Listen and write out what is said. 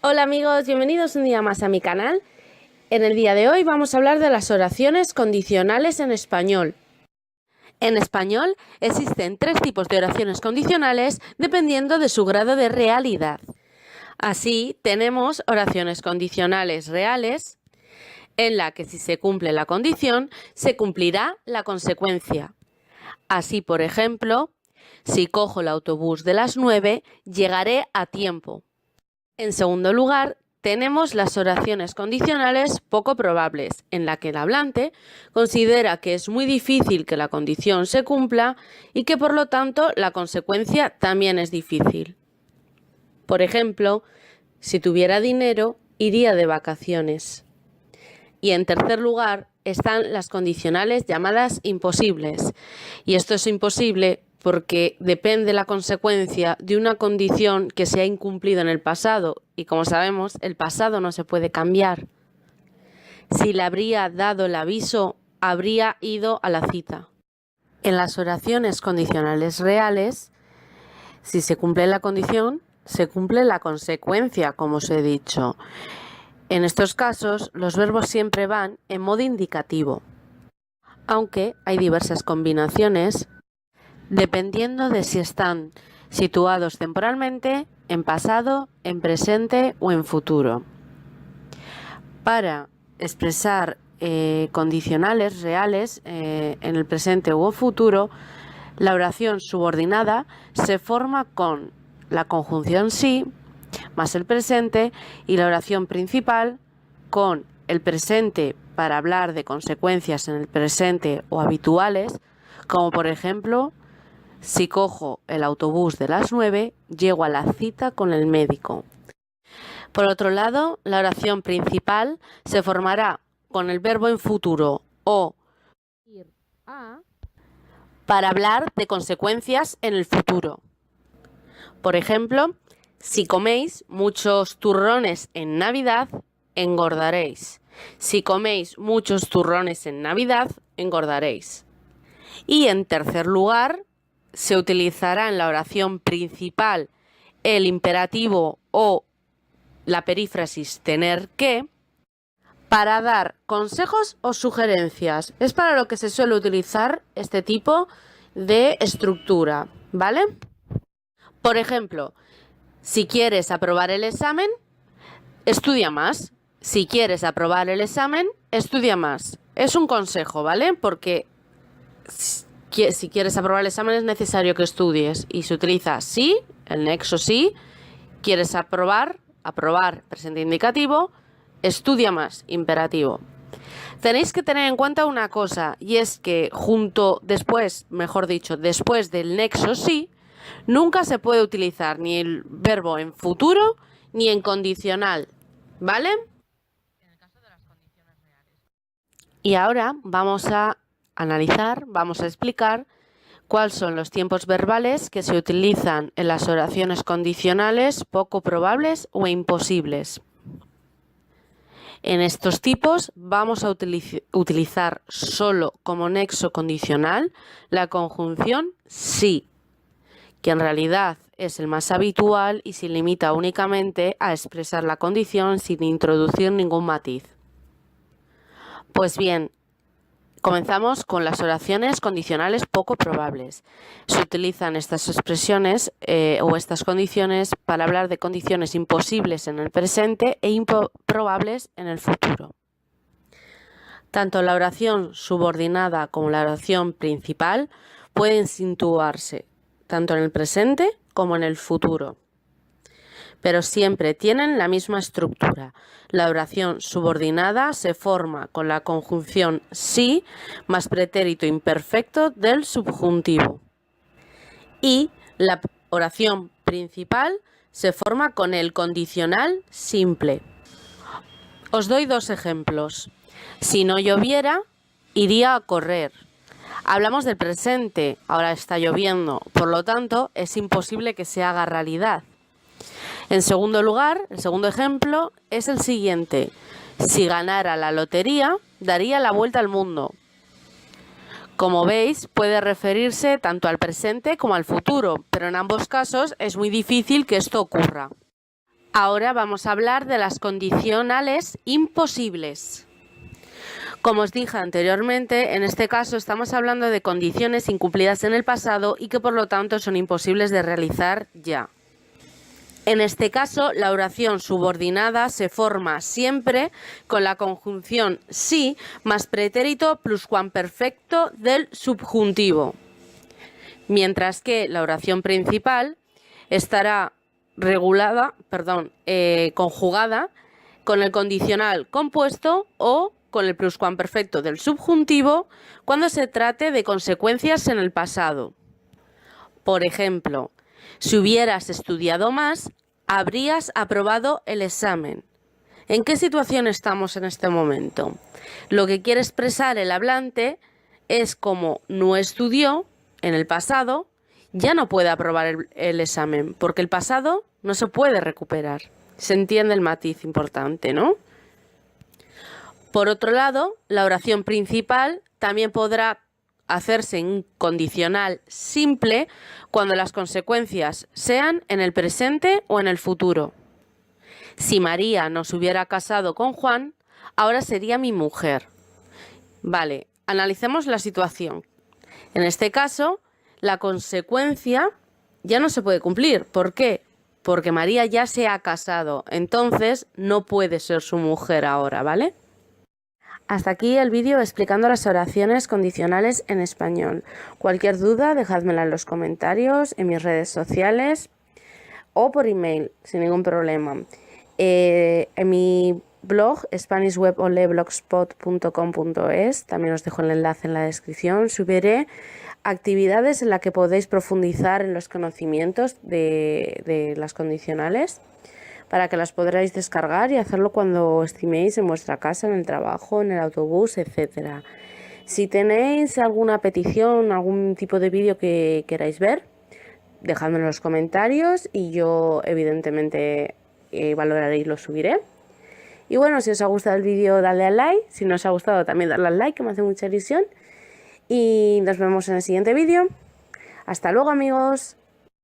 Hola amigos, bienvenidos un día más a mi canal. En el día de hoy vamos a hablar de las oraciones condicionales en español. En español existen tres tipos de oraciones condicionales dependiendo de su grado de realidad. Así tenemos oraciones condicionales reales, en la que si se cumple la condición, se cumplirá la consecuencia. Así, por ejemplo, si cojo el autobús de las 9, llegaré a tiempo. En segundo lugar, tenemos las oraciones condicionales poco probables, en la que el hablante considera que es muy difícil que la condición se cumpla y que por lo tanto la consecuencia también es difícil. Por ejemplo, si tuviera dinero, iría de vacaciones. Y en tercer lugar están las condicionales llamadas imposibles. Y esto es imposible porque depende la consecuencia de una condición que se ha incumplido en el pasado. Y como sabemos, el pasado no se puede cambiar. Si le habría dado el aviso, habría ido a la cita. En las oraciones condicionales reales, si se cumple la condición, se cumple la consecuencia, como os he dicho. En estos casos, los verbos siempre van en modo indicativo, aunque hay diversas combinaciones dependiendo de si están situados temporalmente, en pasado, en presente o en futuro. Para expresar condicionales reales en el presente o futuro, la oración subordinada se forma con la conjunción sí más el presente y la oración principal con el presente para hablar de consecuencias en el presente o habituales, como por ejemplo, si cojo el autobús de las 9, llego a la cita con el médico. Por otro lado, la oración principal se formará con el verbo en futuro o ir a para hablar de consecuencias en el futuro. Por ejemplo, si coméis muchos turrones en Navidad, engordaréis. Si coméis muchos turrones en Navidad, engordaréis. Y en tercer lugar, se utilizará en la oración principal el imperativo o la perífrasis tener que para dar consejos o sugerencias. Es para lo que se suele utilizar este tipo de estructura, ¿vale? Por ejemplo, si quieres aprobar el examen, estudia más. Si quieres aprobar el examen, estudia más. Es un consejo, ¿vale? Porque si quieres aprobar el examen es necesario que estudies. Y se utiliza sí, el nexo sí. Quieres aprobar, presente indicativo. Estudia más, imperativo. Tenéis que tener en cuenta una cosa, y es que después del nexo sí, nunca se puede utilizar ni el verbo en futuro ni en condicional, ¿vale? En el caso de las condiciones reales. Y ahora vamos a explicar cuáles son los tiempos verbales que se utilizan en las oraciones condicionales poco probables o imposibles. En estos tipos vamos a utilizar solo como nexo condicional la conjunción sí, que en realidad es el más habitual y se limita únicamente a expresar la condición sin introducir ningún matiz. Pues bien, comenzamos con las oraciones condicionales poco probables. Se utilizan estas expresiones o estas condiciones para hablar de condiciones imposibles en el presente e improbables en el futuro. Tanto la oración subordinada como la oración principal pueden situarse tanto en el presente como en el futuro, pero siempre tienen la misma estructura. La oración subordinada se forma con la conjunción sí más pretérito imperfecto del subjuntivo. Y la oración principal se forma con el condicional simple. Os doy dos ejemplos. Si no lloviera, iría a correr. Hablamos del presente, ahora está lloviendo, por lo tanto es imposible que se haga realidad. En segundo lugar, el segundo ejemplo es el siguiente. Si ganara la lotería, daría la vuelta al mundo. Como veis, puede referirse tanto al presente como al futuro, pero en ambos casos es muy difícil que esto ocurra. Ahora vamos a hablar de las condicionales imposibles. Como os dije anteriormente, en este caso estamos hablando de condiciones incumplidas en el pasado y que por lo tanto son imposibles de realizar ya. En este caso, la oración subordinada se forma siempre con la conjunción sí más pretérito pluscuamperfecto del subjuntivo, mientras que la oración principal estará conjugada con el condicional compuesto o con el pluscuamperfecto del subjuntivo cuando se trate de consecuencias en el pasado. Por ejemplo, si hubieras estudiado más, habrías aprobado el examen. ¿En qué situación estamos en este momento? Lo que quiere expresar el hablante es como no estudió en el pasado, ya no puede aprobar el examen, porque el pasado no se puede recuperar. Se entiende el matiz importante, ¿no? Por otro lado, la oración principal también podrá hacerse en condicional simple cuando las consecuencias sean en el presente o en el futuro. Si María no se hubiera casado con Juan, ahora sería mi mujer. Vale, analicemos la situación. En este caso, la consecuencia ya no se puede cumplir. ¿Por qué? Porque María ya se ha casado, entonces no puede ser su mujer ahora, ¿vale? Hasta aquí el vídeo explicando las oraciones condicionales en español. Cualquier duda, dejádmela en los comentarios, en mis redes sociales o por email, sin ningún problema. En mi blog, SpanishWebOnlyBlogspot.com.es, también os dejo el enlace en la descripción, subiré actividades en las que podéis profundizar en los conocimientos de las condicionales, para que las podráis descargar y hacerlo cuando estiméis en vuestra casa, en el trabajo, en el autobús, etc. Si tenéis alguna petición, algún tipo de vídeo que queráis ver, dejadme en los comentarios y yo evidentemente valoraré y lo subiré. Y bueno, si os ha gustado el vídeo, dadle al like. Si no os ha gustado, también dadle al like, que me hace mucha ilusión. Y nos vemos en el siguiente vídeo. Hasta luego, amigos.